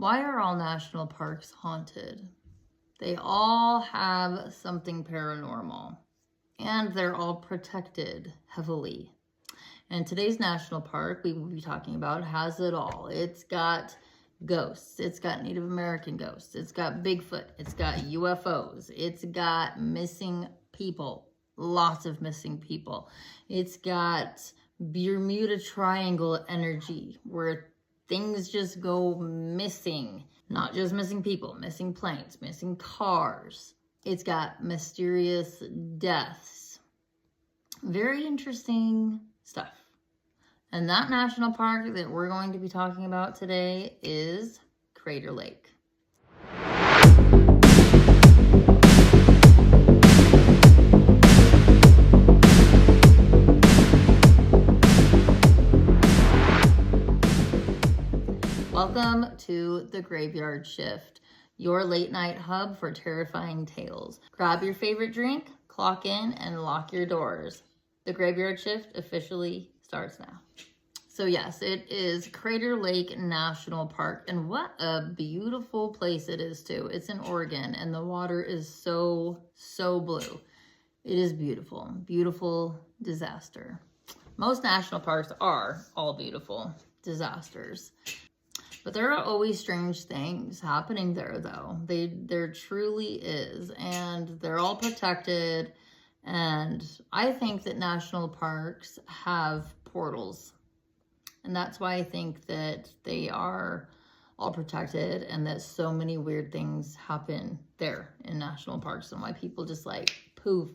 Why are all national parks haunted? They all have something paranormal, and they're all protected heavily. And today's national park we will be talking about has it all. It's got ghosts, it's got Native American ghosts, it's got Bigfoot, it's got UFOs, it's got missing people, lots of missing people. It's got Bermuda Triangle energy where things just go missing. Not just missing people, missing planes, missing cars. It's got mysterious deaths. Very interesting stuff. And that national park that we're going to be talking about today is Crater Lake. Welcome to the Graveyard Shift, your late night hub for terrifying tales. Grab your favorite drink, clock in, and lock your doors. The Graveyard Shift officially starts now. So yes, it is Crater Lake National Park, and what a beautiful place it is too. It's in Oregon, and the water is so blue. It is beautiful, beautiful disaster. Most national parks are all beautiful disasters. But there are always strange things happening there, though. There truly is, and they're all protected. And I think that national parks have portals, and that's why I think that they are all protected, and that so many weird things happen there in national parks, and why people just like poof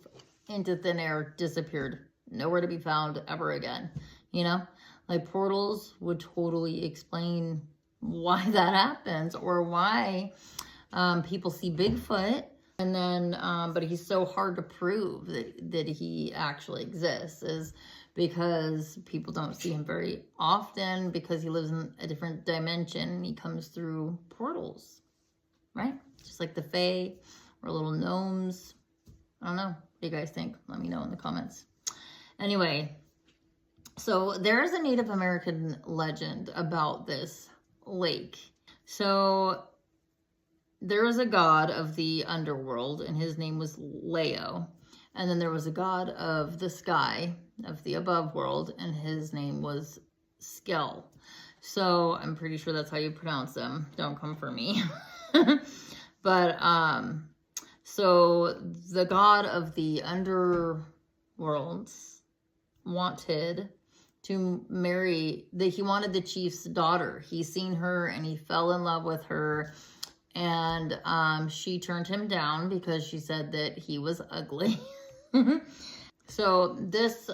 into thin air, disappeared, nowhere to be found ever again. You know, like portals would totally explain why that happens, or why people see Bigfoot and then but he's so hard to prove that he actually exists, is because people don't see him very often because he lives in a different dimension. He comes through portals, right? Just like the Fae or little gnomes. I don't know. What do you guys think? Let me know in the comments. Anyway, so there's a Native American legend about this lake. So there was a god of the underworld, and his name was Leo. And then there was a god of the sky, of the above world, and his name was Skell. So I'm pretty sure that's how you pronounce them. Don't come for me. But so the god of the underworlds wanted to marry, he wanted the chief's daughter. He seen her and he fell in love with her, and she turned him down because she said that he was ugly. So this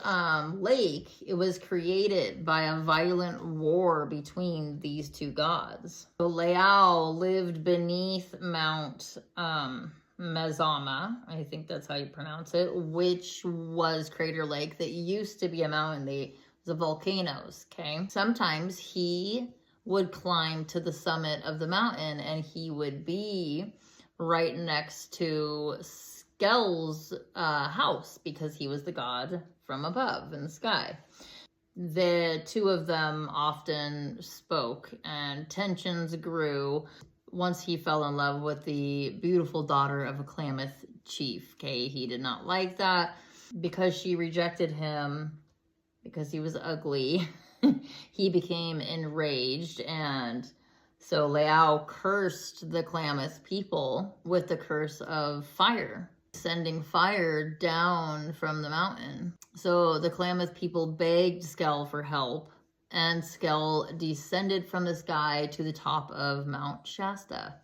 lake, it was created by a violent war between these two gods. So Leao lived beneath Mount Mazama, I think that's how you pronounce it, which was Crater Lake that used to be a mountain. The volcanoes, okay? Sometimes he would climb to the summit of the mountain, and he would be right next to Skell's house, because he was the god from above in the sky. The two of them often spoke, and tensions grew once he fell in love with the beautiful daughter of a Klamath chief, okay? He did not like that because she rejected him because he was ugly. He became enraged, and so Leao cursed the Klamath people with the curse of fire, sending fire down from the mountain. So the Klamath people begged Skell for help, and Skell descended from the sky to the top of Mount Shasta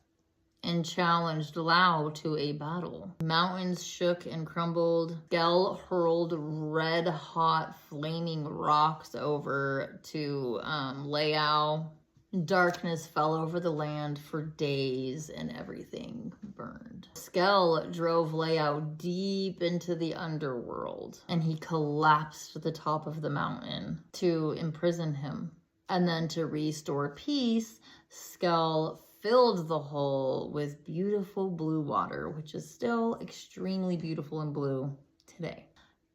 and challenged Leao to a battle. Mountains shook and crumbled. Skell hurled red-hot flaming rocks over to Leao. Darkness fell over the land for days, and everything burned. Skell drove Leao deep into the underworld, and he collapsed at the top of the mountain to imprison him. And then to restore peace, Skell filled the hole with beautiful blue water, which is still extremely beautiful and blue today.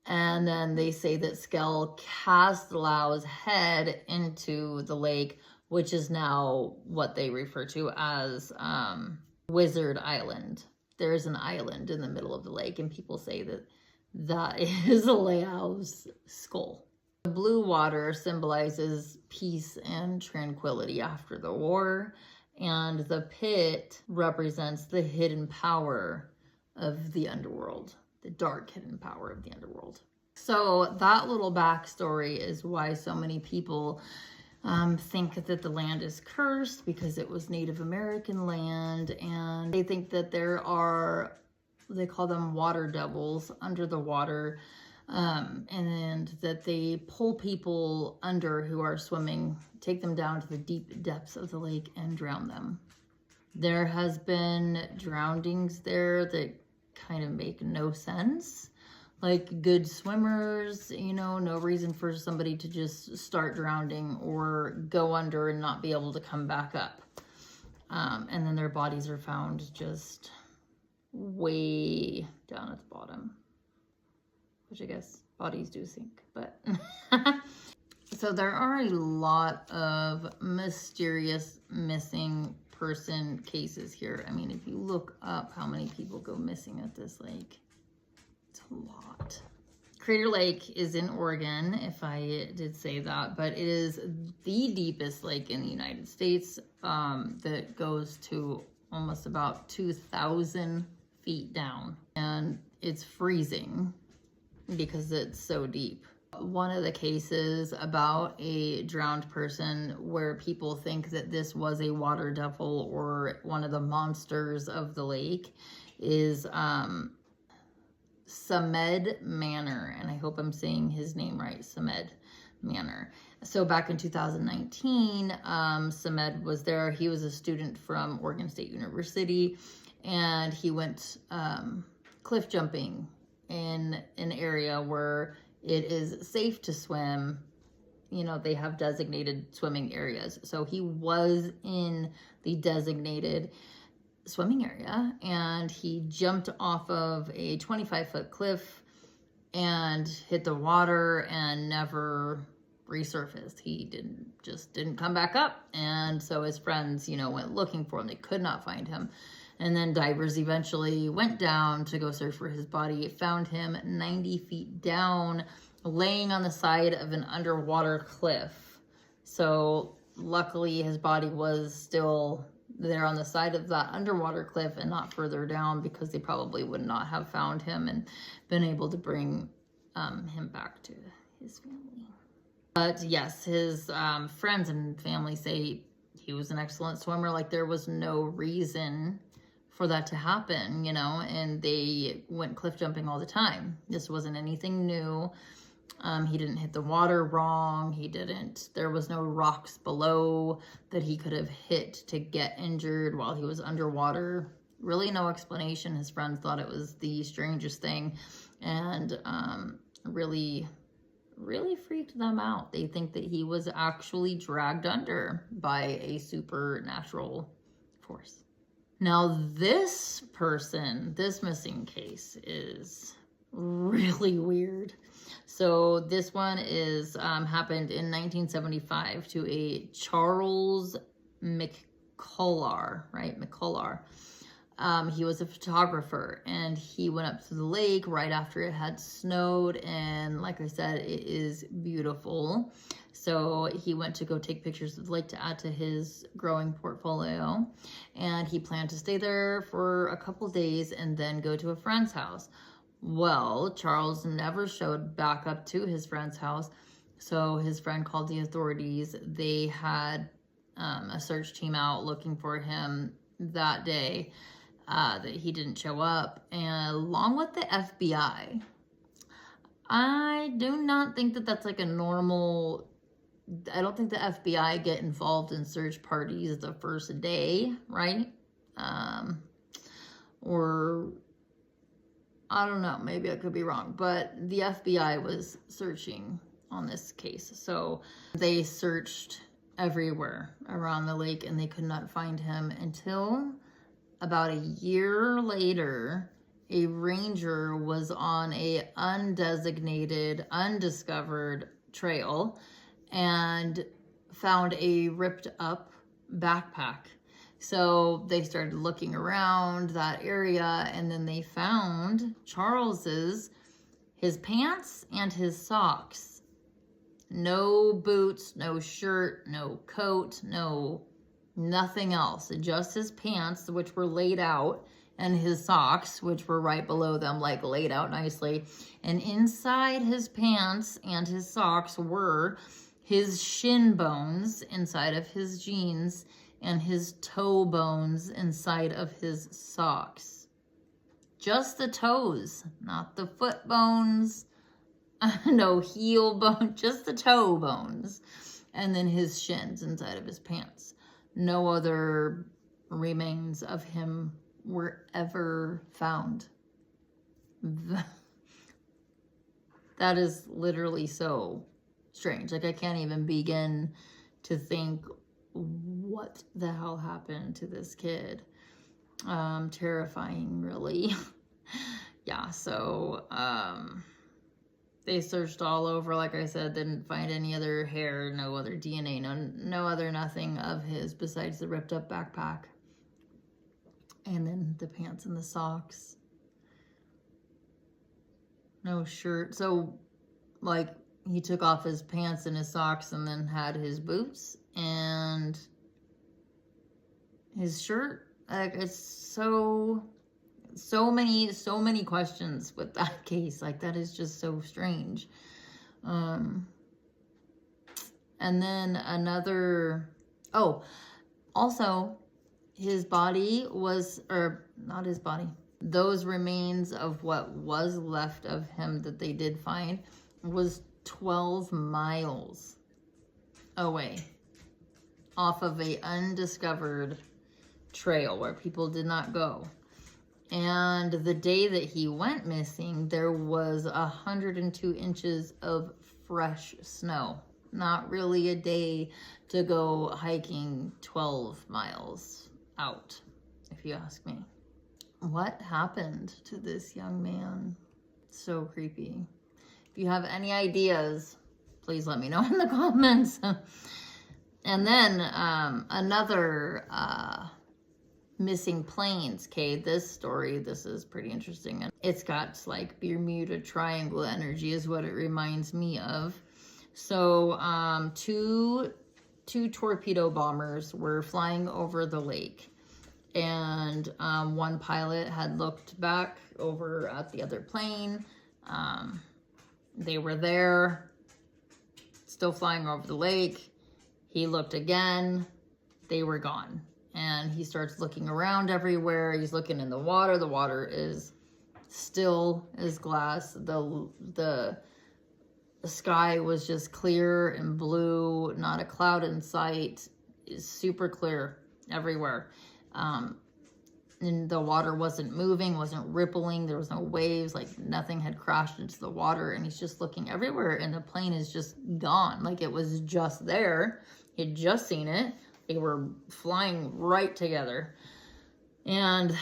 And then they say that Skell cast Leao's head into the lake which is now what they refer to as Wizard Island. There's an island in the middle of the lake, and people say that that is Leo's skull. The blue water symbolizes peace and tranquility after the war, and the pit represents the hidden power of the underworld, the dark hidden power of the underworld. So that little backstory is why so many people think that the land is cursed because it was Native American land, and they think that there are, they call them water devils under the water, and that they pull people under who are swimming, take them down to the deep depths of the lake and drown them. There has been drownings there that kind of make no sense. Like good swimmers, you know, no reason for somebody to just start drowning or go under and not be able to come back up. And then their bodies are found just way down at the bottom, which I guess bodies do sink, but so there are a lot of mysterious missing person cases here. I mean, if you look up how many people go missing at this lake, it's a lot. Crater Lake is in Oregon, if I did say that, but it is the deepest lake in the United States, that goes to almost about 2,000 feet down, and it's freezing because it's so deep. One of the cases about a drowned person where people think that this was a water devil or one of the monsters of the lake is Samed Manor, and I hope I'm saying his name right, Samed Manor. So back in 2019, Samed was there. He was a student from Oregon State University, and he went cliff jumping in an area where it is safe to swim. You know, they have designated swimming areas. So he was in the designated swimming area, and he jumped off of a 25-foot cliff and hit the water and never resurfaced. He didn't come back up. And so his friends, you know, went looking for him. They could not find him. And then divers eventually went down to go search for his body, found him 90 feet down, laying on the side of an underwater cliff. So luckily his body was still there on the side of that underwater cliff and not further down, because they probably would not have found him and been able to bring him back to his family. But yes, his friends and family say he was an excellent swimmer. Like, there was no reason for that to happen, you know, and they went cliff jumping all the time. This wasn't anything new. He didn't hit the water wrong. There was no rocks below that he could have hit to get injured while he was underwater. Really no explanation. His friends thought it was the strangest thing, and really freaked them out. They think that he was actually dragged under by a supernatural force. Now this missing case is really weird. So this one is happened in 1975 to a Charles McCullar, right? McCullar. He was a photographer, and he went up to the lake right after it had snowed, and like I said, it is beautiful. So he went to go take pictures of the lake to add to his growing portfolio, and he planned to stay there for a couple days and then go to a friend's house. Well, Charles never showed back up to his friend's house, so his friend called the authorities. They had a search team out looking for him that day, that he didn't show up, and along with the FBI. I do not think that that's like a normal... I don't think the FBI get involved in search parties the first day, right? Or... I don't know, maybe I could be wrong, but the FBI was searching on this case. So they searched everywhere around the lake, and they could not find him until about a year later. A ranger was on a undesignated, undiscovered trail and found a ripped up backpack. So they started looking around that area, and then they found Charles's, his pants and his socks. No boots, no shirt, no coat, nothing else. Just his pants, which were laid out, and his socks, which were right below them, like laid out nicely. And inside his pants and his socks were his shin bones inside of his jeans and his toe bones inside of his socks. Just the toes, not the foot bones, no heel bone, just the toe bones. And then his shins inside of his pants. No other remains of him were ever found. That is literally so strange. Like, I can't even begin to think what the hell happened to this kid. Terrifying, really. Yeah, so they searched all over, like I said, didn't find any other hair, no other DNA, no other nothing of his besides the ripped up backpack. And then the pants and the socks. No shirt. So, like, he took off his pants and his socks and then had his boots and his shirt. Like, it's so many questions with that case. Like, that is just so strange. And then another, also his body was, or not his body, those remains of what was left of him that they did find was 12 miles away off of a undiscovered trail where people did not go. And the day that he went missing, there was 102 inches of fresh snow. Not really a day to go hiking 12 miles out, if you ask me. What happened to this young man? So creepy. If you have any ideas, please let me know in the comments. And then another missing planes. Okay, this story, this is pretty interesting. It's got like Bermuda Triangle energy is what it reminds me of. So two torpedo bombers were flying over the lake. And one pilot had looked back over at the other plane. They were there, still flying over the lake. He looked again. They were gone. And he starts looking around everywhere. He's looking in the water. The water is still as glass. The sky was just clear and blue, not a cloud in sight. It's super clear everywhere. And the water wasn't moving, wasn't rippling. There was no waves, like nothing had crashed into the water. And he's just looking everywhere, and the plane is just gone. Like it was just there. He had just seen it. They were flying right together. And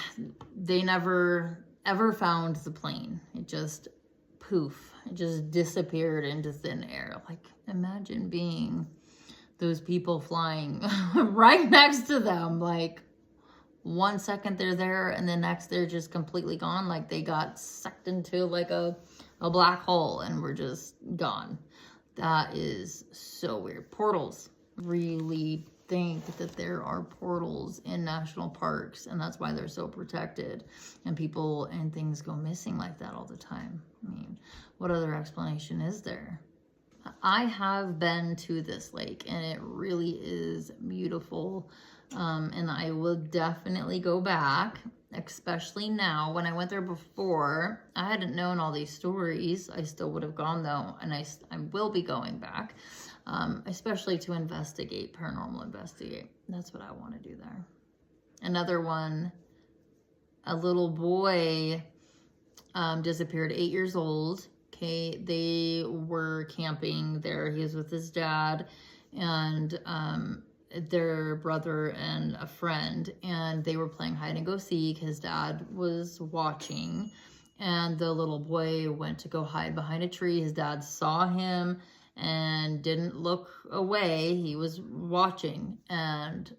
they never ever found the plane. It just poof. It just disappeared into thin air. Like, imagine being those people flying right next to them. Like, 1 second they're there, and the next they're just completely gone. Like they got sucked into like a black hole and were just gone. That is so weird. Portals. Really think that there are portals in national parks, and that's why they're so protected, and people and things go missing like that all the time. I mean, what other explanation is there? I have been to this lake, and it really is beautiful. And I will definitely go back, especially now. When I went there before, I hadn't known all these stories. I still would have gone though, and I will be going back, especially to investigate, paranormal investigate. That's what I want to do there. Another one, a little boy disappeared, 8 years old. Okay, they were camping there. He was with his dad and their brother and a friend, and they were playing hide and go seek. His dad was watching, and the little boy went to go hide behind a tree. His dad saw him and didn't look away. He was watching, and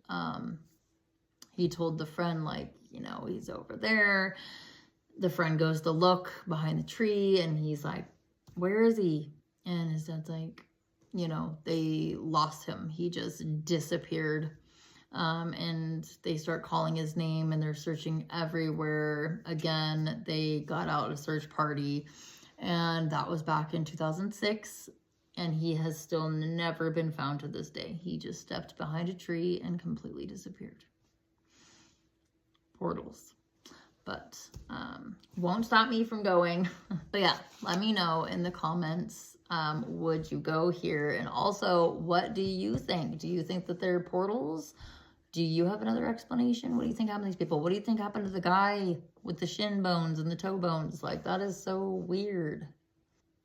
he told the friend, like, you know, he's over there. The friend goes to look behind the tree, and he's like, where is he? And his dad's like, you know, they lost him. He just disappeared. And they start calling his name, and they're searching everywhere. Again, they got out a search party, and that was back in 2006. And he has still never been found to this day. He just stepped behind a tree and completely disappeared. Portals. But won't stop me from going. But yeah, let me know in the comments. Would you go here? And also, what do you think? Do you think that they're portals? Do you have another explanation? What do you think happened to these people? What do you think happened to the guy with the shin bones and the toe bones? Like, that is so weird.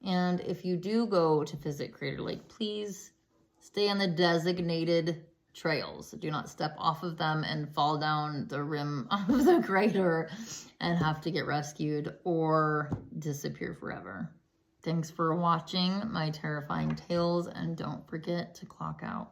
And if you do go to visit Crater Lake, please stay on the designated trails. Do not step off of them and fall down the rim of the crater and have to get rescued or disappear forever. Thanks for watching my terrifying tales, and don't forget to clock out.